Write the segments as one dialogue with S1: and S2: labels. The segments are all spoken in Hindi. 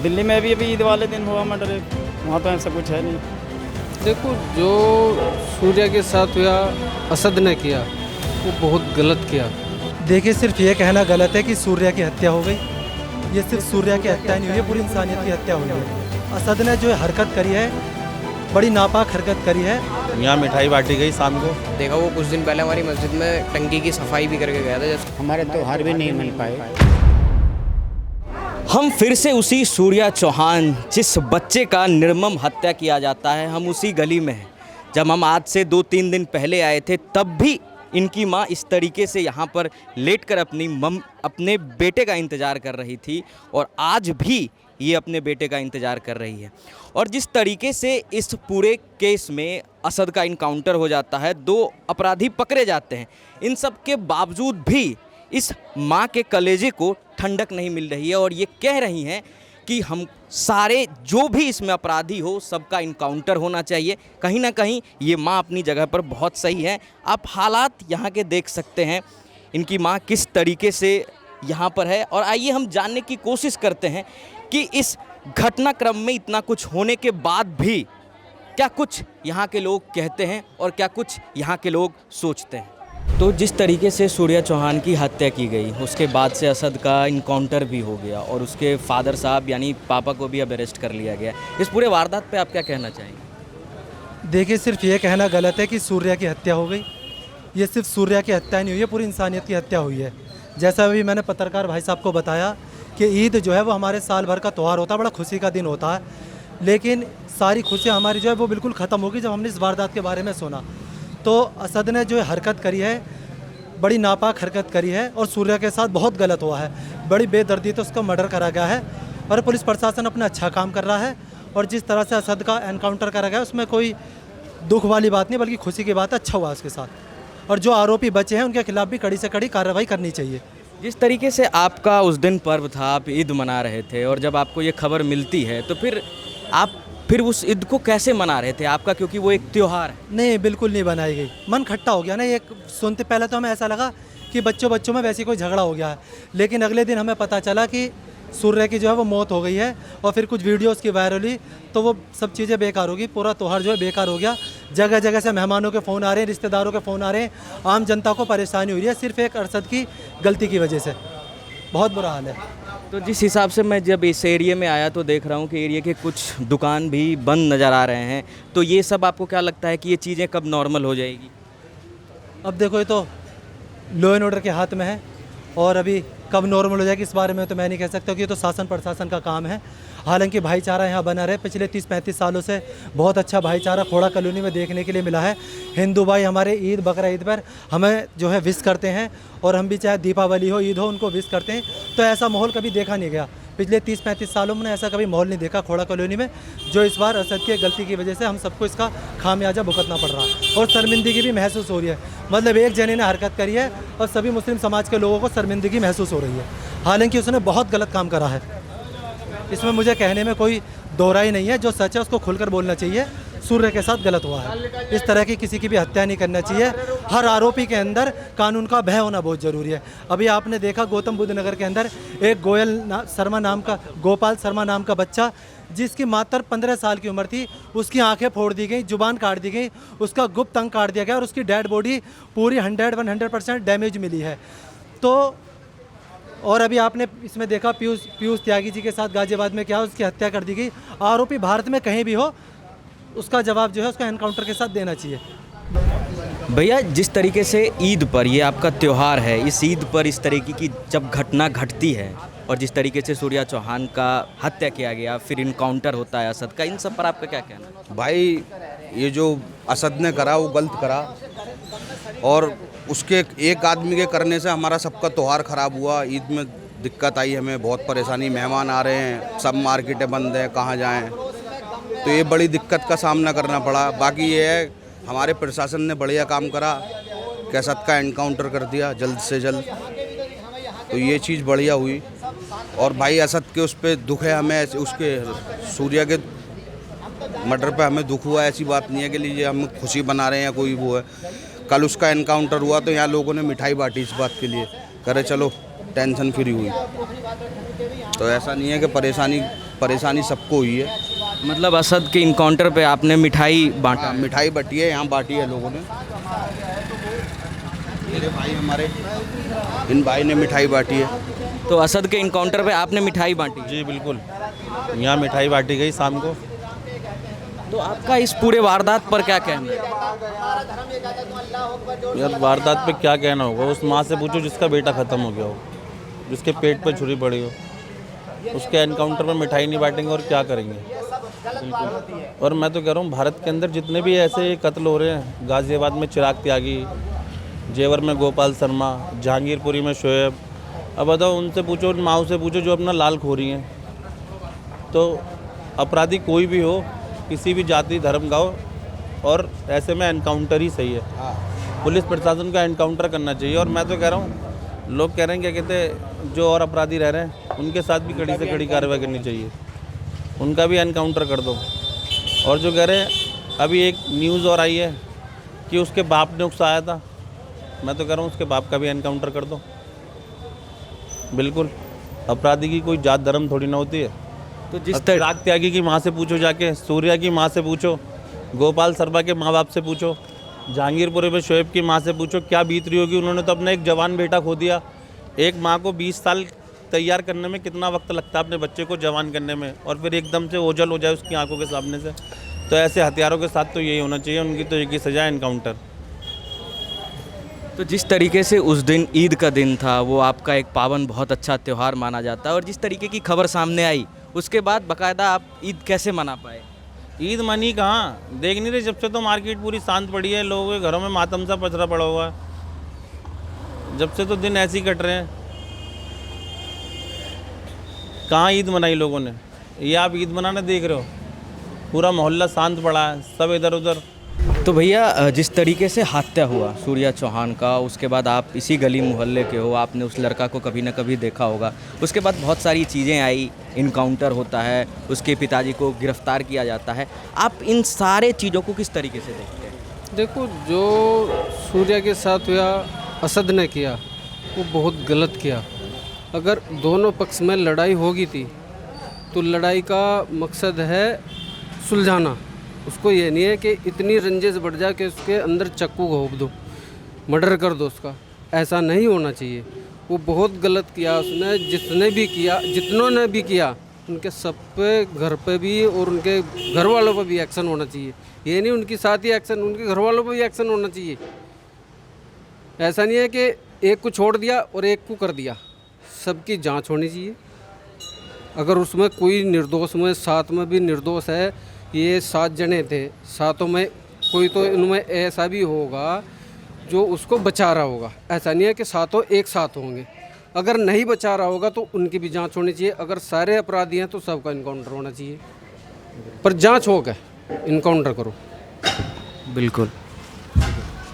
S1: दिल्ली में भी अभी ईद वाले दिन हुआ मर्डर, वहाँ तो ऐसा कुछ है नहीं।
S2: देखो, जो सूर्या के साथ हुआ, असद ने किया, वो बहुत गलत किया।
S3: देखिए, सिर्फ ये कहना गलत है कि सूर्या की हत्या हो गई। ये सिर्फ सूर्या की हत्या नहीं हुई है, पूरी इंसानियत की हत्या हुई है। असद ने जो हरकत करी है, बड़ी नापाक हरकत करी है।
S4: यहाँ मिठाई बांटी गई शाम को।
S5: देखा, वो कुछ दिन पहले हमारी मस्जिद में टंकी की सफाई भी करके गया था। जैसे
S1: हमारे त्योहार भी नहीं मिल पाए।
S6: हम फिर से उसी सूर्या चौहान, जिस बच्चे का निर्मम हत्या किया जाता है, हम उसी गली में हैं। जब हम आज से 2-3 दिन पहले आए थे, तब भी इनकी माँ इस तरीके से यहाँ पर लेटकर अपने बेटे का इंतज़ार कर रही थी, और आज भी ये अपने बेटे का इंतज़ार कर रही है। और जिस तरीके से इस पूरे केस में असद का इनकाउंटर हो जाता है, 2 अपराधी पकड़े जाते हैं, इन सब के बावजूद भी इस माँ के कलेजे को ठंडक नहीं मिल रही है, और ये कह रही हैं कि हम सारे जो भी इसमें अपराधी हो, सबका इनकाउंटर होना चाहिए। कहीं ना कहीं ये माँ अपनी जगह पर बहुत सही है। आप हालात यहाँ के देख सकते हैं, इनकी माँ किस तरीके से यहाँ पर है। और आइए हम जानने की कोशिश करते हैं कि इस घटनाक्रम में इतना कुछ होने के बाद भी क्या कुछ यहाँ के लोग कहते हैं और क्या कुछ यहाँ के लोग सोचते हैं। तो जिस तरीके से सूर्या चौहान की हत्या की गई, उसके बाद से असद का इनकाउंटर भी हो गया, और उसके फादर साहब यानी पापा को भी अब अरेस्ट कर लिया गया। इस पूरे वारदात पे आप क्या कहना चाहेंगे?
S3: देखिए, सिर्फ ये कहना गलत है कि सूर्या की हत्या हो गई। ये सिर्फ सूर्या की हत्या नहीं हुई है, पूरी इंसानियत की हत्या हुई है। जैसा अभी मैंने पत्रकार भाई साहब को बताया कि ईद जो है वो हमारे साल भर का त्यौहार होता है, बड़ा खुशी का दिन होता है, लेकिन सारी खुशियाँ हमारी जो है वो बिल्कुल ख़त्म होगी जब हमने इस वारदात के बारे में सुना। तो असद ने जो हरकत करी है, बड़ी नापाक हरकत करी है, और सूर्या के साथ बहुत गलत हुआ है। बड़ी बेदर्दी तो उसका मर्डर करा गया है, और पुलिस प्रशासन अपना अच्छा काम कर रहा है। और जिस तरह से असद का एनकाउंटर करा गया, उसमें कोई दुख वाली बात नहीं, बल्कि खुशी की बात है, अच्छा हुआ उसके साथ। और जो आरोपी बचे हैं, उनके खिलाफ भी कड़ी से कड़ी कार्रवाई करनी चाहिए।
S6: जिस तरीके से आपका उस दिन पर्व था, आप ईद मना रहे थे, और जब आपको ये खबर मिलती है तो फिर आप उस ईद को कैसे मना रहे थे आपका, क्योंकि वो एक त्यौहार है?
S3: नहीं, बिल्कुल नहीं बनाई गई। मन खट्टा हो गया ना। ये सुनते पहले तो हमें ऐसा लगा कि बच्चों में वैसे कोई झगड़ा हो गया है, लेकिन अगले दिन हमें पता चला कि सूर्य की जो है वो मौत हो गई है, और फिर कुछ वीडियोस की वायरल हुई, तो वो सब चीज़ें बेकार होगी। पूरा त्यौहार जो है बेकार हो गया। जगह जगह से मेहमानों के फ़ोन आ रहे हैं, रिश्तेदारों के फ़ोन आ रहे हैं, आम जनता को परेशानी हो रही है, सिर्फ एक अरशद की गलती की वजह से। बहुत बुरा हाल है।
S6: तो जिस हिसाब से मैं जब इस एरिया में आया तो देख रहा हूँ कि एरिया के कुछ दुकान भी बंद नज़र आ रहे हैं, तो ये सब आपको क्या लगता है कि ये चीज़ें कब नॉर्मल हो जाएगी?
S3: अब देखो, ये तो लॉ एंड ऑर्डर के हाथ में है, और अभी कब नॉर्मल हो जाएगी इस बारे में तो मैं नहीं कह सकता, क्योंकि ये तो शासन प्रशासन का काम है। हालांकि भाईचारा यहाँ बना रहे, पिछले 30-35 सालों से बहुत अच्छा भाईचारा खोड़ा कॉलोनी में देखने के लिए मिला है। हिंदू भाई हमारे ईद बकरा ईद पर हमें जो है विश करते हैं, और हम भी चाहे दीपावली हो, ईद हो, उनको विश करते हैं। तो ऐसा माहौल कभी देखा नहीं गया पिछले 30-35 सालों में, ऐसा कभी माहौल नहीं देखा खोड़ा कॉलोनी में, जो इस बार असद की गलती की वजह से हम सबको इसका खामियाजा भुगतना पड़ रहा है, और शर्मिंदगी भी महसूस हो रही है। मतलब एक जने ने हरकत करी है, और सभी मुस्लिम समाज के लोगों को शर्मिंदगी महसूस हो रही है, हालांकि उसने बहुत गलत काम करा है। इसमें मुझे कहने में कोई दोहराई नहीं है। जो सच है उसको खुलकर बोलना चाहिए। सूर्य के साथ गलत हुआ है। इस तरह की किसी की भी हत्या नहीं करना चाहिए। हर आरोपी के अंदर कानून का भय होना बहुत ज़रूरी है। अभी आपने देखा गौतम बुद्ध नगर के अंदर एक गोपाल शर्मा नाम का बच्चा, जिसकी मात्र 15 साल की उम्र थी, उसकी आंखें फोड़ दी गई, जुबान काट दी गई, उसका गुप्त अंग काट दिया गया, और उसकी डेड बॉडी पूरी 100% डैमेज मिली है। तो और अभी आपने इसमें देखा पीयूष त्यागी जी के साथ गाजियाबाद में क्या, उसकी हत्या कर दी गई। आरोपी भारत में कहीं भी हो, उसका जवाब जो है उसका एनकाउंटर के साथ देना चाहिए।
S6: भैया, जिस तरीके से ईद पर, ये आपका त्यौहार है, इस ईद पर इस तरीके की जब घटना घटती है, और जिस तरीके से सूर्या चौहान का हत्या किया गया, फिर इनकाउंटर होता है असद का, इन सब पर आपका क्या कहना है?
S4: भाई, ये जो असद ने करा वो गलत करा, और उसके एक आदमी के करने से हमारा सबका त्यौहार ख़राब हुआ। ईद में दिक्कत आई, हमें बहुत परेशानी, मेहमान आ रहे हैं, सब मार्केटें बंद हैं, कहाँ जाएं, तो ये बड़ी दिक्कत का सामना करना पड़ा। बाकी ये है, हमारे प्रशासन ने बढ़िया काम करा, असद का एनकाउंटर कर दिया जल्द से जल्द, तो ये चीज़ बढ़िया हुई। और भाई असद के उस पर दुख है हमें, उसके सूर्या के मर्डर पे हमें दुख हुआ, ऐसी बात नहीं है कि लीजिए हम खुशी बना रहे हैं कोई वो है। कल उसका एनकाउंटर हुआ तो यहाँ लोगों ने मिठाई बांटी इस बात के लिए, करे चलो टेंशन फ्री हुई। तो ऐसा नहीं है कि परेशानी परेशानी सबको हुई है।
S6: मतलब असद के इनकाउंटर पे आपने मिठाई बांटा
S4: हाँ,
S6: है।
S4: मिठाई बटी है, यहाँ बांटी है लोगों ने। मेरे भाई हमारे, इन भाई ने मिठाई बांटी है।
S6: तो असद के इनकाउंटर पे आपने मिठाई बांटी।
S7: जी बिल्कुल, यहाँ मिठाई बांटी गई शाम को।
S6: तो आपका इस पूरे वारदात पर क्या कहना है?
S7: यार वारदात पे क्या कहना होगा, उस माँ से पूछो जिसका बेटा ख़त्म हो गया हो, जिसके पेट पे छुरी पड़ी हो, उसके एनकाउंटर में मिठाई नहीं बांटेंगे और क्या करेंगे। बिल्कुल। और मैं तो कह रहा हूँ भारत के अंदर जितने भी ऐसे कत्ल हो रहे हैं, गाज़ियाबाद में चिराग त्यागी, जेवर में गोपाल शर्मा, जहांगीरपुरी में शोएब, अब बताओ उनसे पूछो, उन माओ से पूछो जो अपना लाल खो रही हैं। तो अपराधी कोई भी हो, किसी भी जाति धर्म का हो, और ऐसे में एनकाउंटर ही सही है। पुलिस प्रशासन का एनकाउंटर करना चाहिए। और मैं तो कह रहा हूँ, लोग कह रहे हैं क्या कहते हैं, जो और अपराधी रह रहे हैं उनके साथ भी कड़ी से कड़ी कार्रवाई करनी चाहिए, उनका भी एनकाउंटर कर दो। और जो कह रहे हैं, अभी एक न्यूज़ और आई है कि उसके बाप ने उकसाया था, मैं तो कह रहा हूँ उसके बाप का भी एनकाउंटर कर दो। बिल्कुल, अपराधी की कोई जात धर्म थोड़ी ना होती है।
S6: तो जिस
S7: चिराग त्यागी की माँ से पूछो जाके, सूर्या की माँ से पूछो, गोपाल शर्मा के माँ बाप से पूछो, जहांगीरपुरी में शोएब की माँ से पूछो, क्या बीत रही होगी। उन्होंने तो अपना एक जवान बेटा खो दिया। एक माँ को 20 साल तैयार करने में कितना वक्त लगता है अपने बच्चे को जवान करने में, और फिर एकदम से ओझल हो जाए उसकी आंखों के सामने से। तो ऐसे हथियारों के साथ तो यही होना चाहिए, उनकी तो एक ही सजा है, एनकाउंटर।
S6: तो जिस तरीके से उस दिन ईद का दिन था, वो आपका एक पावन बहुत अच्छा त्यौहार माना जाता है, और जिस तरीके की खबर सामने आई उसके बाद बाकायदा आप ईद कैसे मना पाए?
S7: ईद मनी कहाँ, देख नहीं रहे, जब से तो मार्केट पूरी शांत पड़ी है, लोगों के घरों में मातम सा पचरा पड़ा हुआ है। जब से तो दिन ऐसे ही कट रहे हैं। कहाँ ईद मनाई लोगों ने? ये आप ईद मनाना देख रहे हो, पूरा मोहल्ला शांत पड़ा है, सब इधर उधर।
S6: तो भैया, जिस तरीके से हत्या हुआ सूर्या चौहान का, उसके बाद आप इसी गली मोहल्ले के हो, आपने उस लड़का को कभी ना कभी देखा होगा। उसके बाद बहुत सारी चीज़ें आई, इनकाउंटर होता है, उसके पिताजी को गिरफ्तार किया जाता है। आप इन सारे चीज़ों को किस तरीके से देखते हैं?
S2: देखो, जो सूर्या के साथ हुआ, असद ने किया, वो बहुत गलत किया। अगर दोनों पक्ष में लड़ाई होगी थी तो लड़ाई का मकसद है सुलझाना। उसको ये नहीं है कि इतनी रंजिश बढ़ जाए कि उसके अंदर चक्कू घोंप दो, मर्डर कर दो उसका। ऐसा नहीं होना चाहिए। वो बहुत गलत किया उसने। जितने भी किया, जितनों ने भी किया, उनके सब पे, घर पे भी और उनके घर वालों पर भी एक्शन होना चाहिए। ये नहीं उनके साथ ही एक्शन, उनके घर वालों पर भी एक्शन होना चाहिए। ऐसा नहीं है कि एक को छोड़ दिया और एक को कर दिया। सबकी जांच होनी चाहिए। अगर उसमें कोई निर्दोष में, साथ में भी निर्दोष है, ये 7 जने थे, सातों में कोई तो इनमें ऐसा भी होगा जो उसको बचा रहा होगा। ऐसा नहीं है कि सातों एक साथ होंगे। अगर नहीं बचा रहा होगा तो उनकी भी जांच होनी चाहिए। अगर सारे अपराधी हैं तो सबका इनकाउंटर होना चाहिए, पर जांच हो गए, इनकाउंटर करो।
S6: बिल्कुल।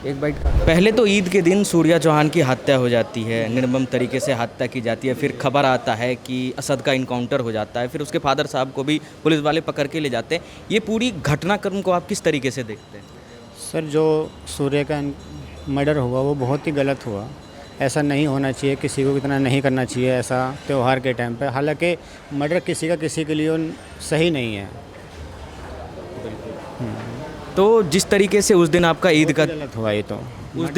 S6: एक बाइट। पहले तो ईद के दिन सूर्या चौहान की हत्या हो जाती है, निर्मम तरीके से हत्या की जाती है। फिर खबर आता है कि असद का इनकाउंटर हो जाता है, फिर उसके फादर साहब को भी पुलिस वाले पकड़ के ले जाते हैं। ये पूरी घटनाक्रम को आप किस तरीके से देखते हैं?
S8: सर, जो सूर्य का मर्डर हुआ वो बहुत ही गलत हुआ। ऐसा नहीं होना चाहिए, किसी को इतना नहीं करना चाहिए ऐसा त्यौहार के टाइम पे। हालांकि मर्डर किसी का किसी के लिए सही नहीं है।
S6: तो जिस तरीके से उस दिन आपका ईद का
S8: गलत हुआ ये तो।
S6: उस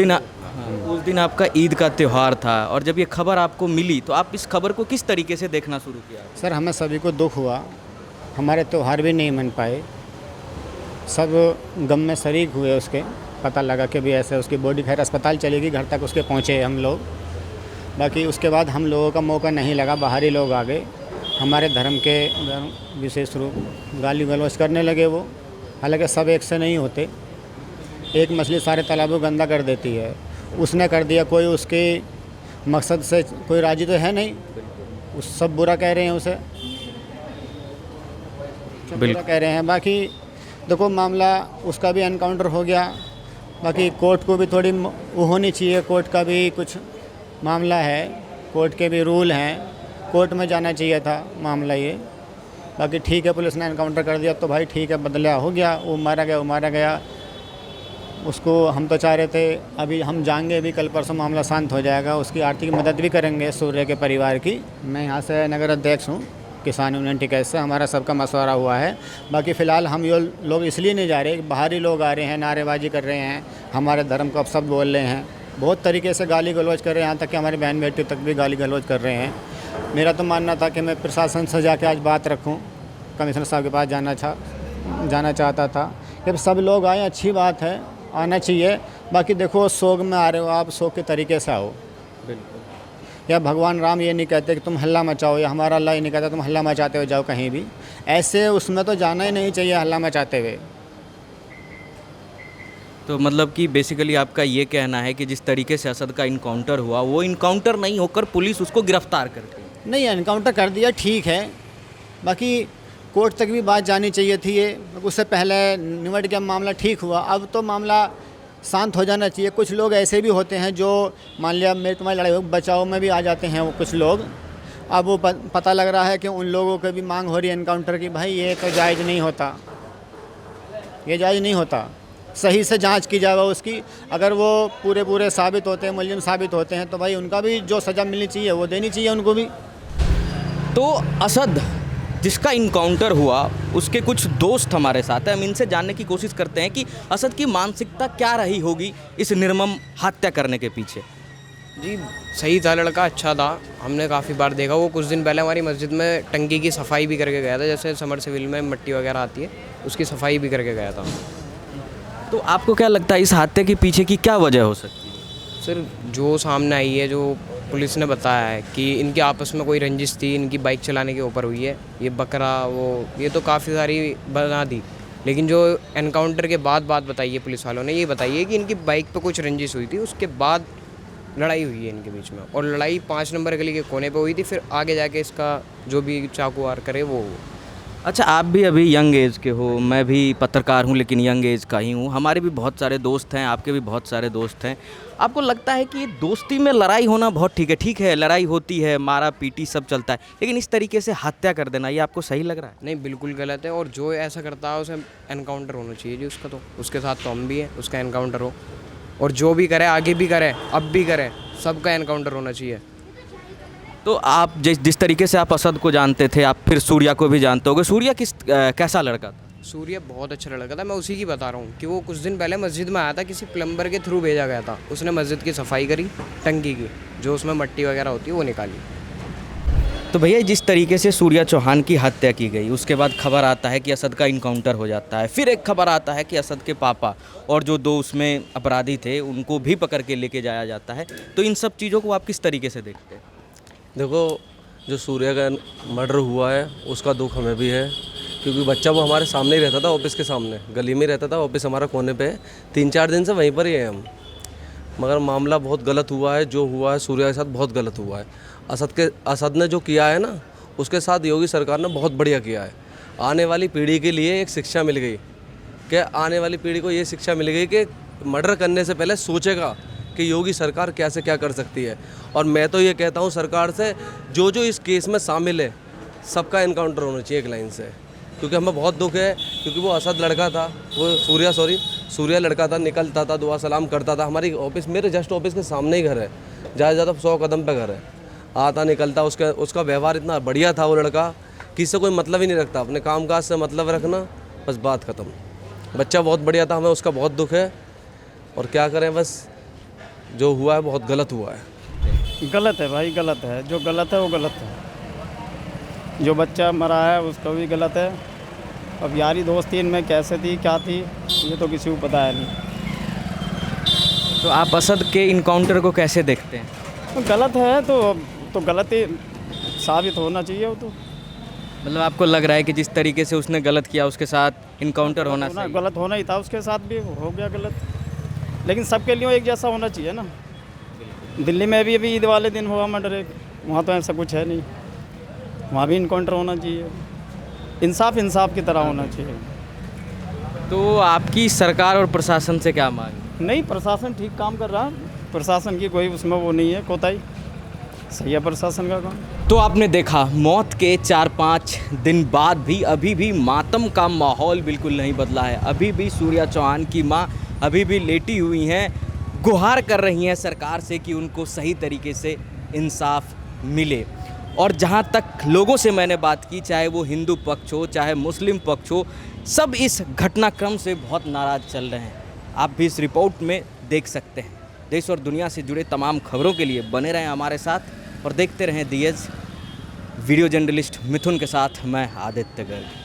S6: दिन आपका ईद का त्यौहार था, और जब ये खबर आपको मिली तो आप इस खबर को किस तरीके से देखना शुरू किया?
S8: सर, हमें सभी को दुख हुआ, हमारे त्यौहार भी नहीं मन पाए, सब गम में शरीक हुए। उसके पता लगा कि भी ऐसे उसकी बॉडी खैर अस्पताल चली गई, घर तक उसके पहुँचे हम लोग। बाकी उसके बाद हम लोगों का मौका नहीं लगा, बाहरी लोग आ गए, हमारे धर्म के विशेष रूप गाली गलौज करने लगे वो। हालांकि सब एक से नहीं होते। एक मछली सारे तालाबों गंदा कर देती है, उसने कर दिया, कोई उसके मकसद से कोई राजी तो है नहीं, उस सब बुरा कह रहे हैं उसे, बुरा कह रहे हैं। बाकी देखो, मामला उसका भी एनकाउंटर हो गया। बाकी कोर्ट को भी थोड़ी वो होनी चाहिए, कोर्ट का भी कुछ मामला है, कोर्ट के भी रूल हैं, कोर्ट में जाना चाहिए था मामला ये। बाकी ठीक है, पुलिस ने एनकाउंटर कर दिया तो भाई ठीक है, बदला हो गया, वो मारा गया। उसको हम तो चाह रहे थे, अभी हम जाएंगे भी, कल परसों मामला शांत हो जाएगा, उसकी आर्थिक मदद भी करेंगे सूर्य के परिवार की। मैं यहाँ से नगर अध्यक्ष हूँ किसान यूनियन टिकट से हमारा सबका मशवरा हुआ है। बाकी फ़िलहाल हम ये लोग इसलिए नहीं जा रहे, बाहरी लोग आ रहे हैं, नारेबाजी कर रहे हैं, हमारे धर्म को अब सब बोल रहे हैं, बहुत तरीके से गाली गलौज कर रहे हैं, यहाँ तक कि हमारी बहन बेटी तक भी गाली गलौज कर रहे हैं। मेरा तो मानना था कि मैं प्रशासन से जाके आज बात रखूँ, कमिश्नर साहब के पास जाना चाहता था कि सब लोग आए, अच्छी बात है, आना चाहिए। बाकी देखो शोक में आ रहे हो आप, शोक के तरीके से आओ। बिल्कुल। या भगवान राम ये नहीं कहते कि तुम हल्ला मचाओ, या हमारा अल्लाह ये नहीं कहता तुम हल्ला मचाते हुए जाओ कहीं भी, ऐसे उसमें तो जाना ही नहीं चाहिए हल्ला मचाते हुए।
S6: तो मतलब कि बेसिकली आपका ये कहना है कि जिस तरीके से असद का इनकाउंटर हुआ, वो इनकाउंटर नहीं होकर पुलिस उसको गिरफ्तार करती
S8: नहीं, इनकाउंटर कर दिया ठीक है, बाकी कोर्ट तक भी बात जानी चाहिए थी, ये उससे पहले निमट गया मामला, ठीक हुआ। अब तो मामला शांत हो जाना चाहिए। कुछ लोग ऐसे भी होते हैं जो मान लिया मेरे तुम्हारी लड़ाई हो, बचाव में भी आ जाते हैं वो कुछ लोग। अब वो पता लग रहा है कि उन लोगों की भी मांग हो रही है इनकाउंटर की, भाई ये तो जायज़ नहीं होता, ये जायज़ नहीं होता। सही से जांच की जाए उसकी, अगर वो पूरे साबित होते हैं, मुलजिम साबित होते हैं, तो भाई उनका भी जो सज़ा मिलनी चाहिए वो देनी चाहिए उनको भी।
S6: तो असद जिसका इनकाउंटर हुआ, उसके कुछ दोस्त हमारे साथ हैं, हम इनसे जानने की कोशिश करते हैं कि असद की मानसिकता क्या रही होगी इस निर्मम हत्या करने के पीछे।
S5: जी सही था लड़का, अच्छा था, हमने काफ़ी बार देखा। वो कुछ दिन पहले हमारी मस्जिद में टंकी की सफाई भी करके गया था, जैसे समर सिविल में मिट्टी वगैरह आती है, उसकी सफाई भी करके गया था।
S6: तो आपको क्या लगता है इस हत्या के पीछे की क्या वजह हो सकती है?
S5: सर जो सामने आई है, जो पुलिस ने बताया है कि इनके आपस में कोई रंजिश थी, इनकी बाइक चलाने के ऊपर हुई है, ये बकरा वो ये तो काफ़ी सारी बना दी, लेकिन जो एनकाउंटर के बाद बात बताई है पुलिस वालों ने, ये बताई है कि इनकी बाइक पे कुछ रंजिश हुई थी, उसके बाद लड़ाई हुई है इनके बीच में, और लड़ाई 5 नंबर गली के कोने पे हुई थी। फिर आगे जाके इसका जो भी चाकू वार करे वो।
S6: अच्छा, आप भी अभी यंग एज के हो, मैं भी पत्रकार हूँ लेकिन यंग एज का ही हूँ, हमारे भी बहुत सारे दोस्त हैं, आपके भी बहुत सारे दोस्त हैं। आपको लगता है कि दोस्ती में लड़ाई होना बहुत ठीक है, लड़ाई होती है, मारा पीटी सब चलता है, लेकिन इस तरीके से हत्या कर देना ये आपको सही लग रहा है?
S5: नहीं, बिल्कुल गलत है, और जो ऐसा करता है उसे एनकाउंटर होना चाहिए जी उसका। तो उसके साथ तो हम भी हैं, उसका एनकाउंटर हो, और जो भी करे, आगे भी करे, अब भी करे, सबका एनकाउंटर होना चाहिए।
S6: तो आप जिस तरीके से आप असद को जानते थे, आप फिर सूर्या को भी जानते होगे। सूर्या कैसा लड़का था?
S5: सूर्या बहुत अच्छा लड़का था, मैं उसी की बता रहा हूँ कि वो कुछ दिन पहले मस्जिद में आया था, किसी प्लम्बर के थ्रू भेजा गया था, उसने मस्जिद की सफाई करी, टंकी की जो उसमें मट्टी वगैरह होती है वो निकाली।
S6: तो भैया जिस तरीके से सूर्या चौहान की हत्या की गई, उसके बाद खबर आता है कि असद का इनकाउंटर हो जाता है, फिर एक खबर आता है कि असद के पापा और जो 2 उसमें अपराधी थे उनको भी पकड़ के लेके जाया जाता है। तो इन सब चीज़ों को आप किस तरीके से देखते हैं?
S9: देखो, जो सूर्या का मर्डर हुआ है उसका दुख हमें भी है, क्योंकि बच्चा वो हमारे सामने ही रहता था, ऑफिस के सामने गली में रहता था, ऑफिस हमारा कोने पे है, 3-4 दिन से वहीं पर ही हैं हम। मगर मामला बहुत गलत हुआ है, जो हुआ है सूर्या के साथ बहुत गलत हुआ है। असद ने जो किया है ना, उसके साथ योगी सरकार ने बहुत बढ़िया किया है। आने वाली पीढ़ी के लिए एक शिक्षा मिल गई, कि आने वाली पीढ़ी को ये शिक्षा मिल गई कि मर्डर करने से पहले सोचेगा कि योगी सरकार कैसे क्या कर सकती है। और मैं तो ये कहता हूँ सरकार से, जो जो इस केस में शामिल है सबका इनकाउंटर होना चाहिए एक लाइन से, क्योंकि हमें बहुत दुख है, क्योंकि वो असद लड़का था, वो सूर्या लड़का था, निकलता था, दुआ सलाम करता था, हमारी ऑफिस, मेरे जस्ट ऑफिस के सामने ही घर है, ज़्यादा 100 कदम पे घर है, आता निकलता, उसका व्यवहार इतना बढ़िया था। वो लड़का किसी से कोई मतलब ही नहीं रखता, अपने काम काज से मतलब रखना, बस बात ख़त्म। बच्चा बहुत बढ़िया था, हमें उसका बहुत दुख है, और क्या करें, बस जो हुआ है बहुत गलत हुआ है।
S1: गलत है भाई, गलत है, जो गलत है वो गलत है। जो बच्चा मरा है उसका भी गलत है। अब यारी दोस्ती इनमें कैसे थी, क्या थी, ये तो किसी को पता है नहीं।
S6: तो आप असद के इनकाउंटर को कैसे देखते हैं?
S1: तो गलत है तो गलत ही साबित होना चाहिए वो तो।
S6: मतलब आपको लग रहा है कि जिस तरीके से उसने गलत किया उसके साथ इनकाउंटर होना चाहिए?
S1: गलत होना ही था, उसके साथ भी हो गया गलत, लेकिन सबके लिए एक जैसा होना चाहिए ना। दिल्ली में भी अभी ईद वाले दिन हुआ मर्डर एक, वहाँ तो ऐसा कुछ है नहीं, वहाँ भी इनकाउंटर होना चाहिए, इंसाफ की तरह होना चाहिए।
S6: तो आपकी सरकार और प्रशासन से क्या मांग?
S1: नहीं, प्रशासन ठीक काम कर रहा है, प्रशासन की कोई उसमें वो नहीं है कोताही, सही है प्रशासन का काम।
S6: तो आपने देखा, मौत के 4-5 दिन बाद भी अभी भी मातम का माहौल बिल्कुल नहीं बदला है। अभी भी सूर्या चौहान की माँ अभी भी लेटी हुई हैं, गुहार कर रही हैं सरकार से कि उनको सही तरीके से इंसाफ मिले। और जहाँ तक लोगों से मैंने बात की, चाहे वो हिंदू पक्ष हो चाहे मुस्लिम पक्ष हो, सब इस घटनाक्रम से बहुत नाराज़ चल रहे हैं। आप भी इस रिपोर्ट में देख सकते हैं। देश और दुनिया से जुड़े तमाम खबरों के लिए बने रहें हमारे साथ और देखते रहें दी एज। वीडियो जर्नलिस्ट मिथुन के साथ मैं आदित्य गर्ग।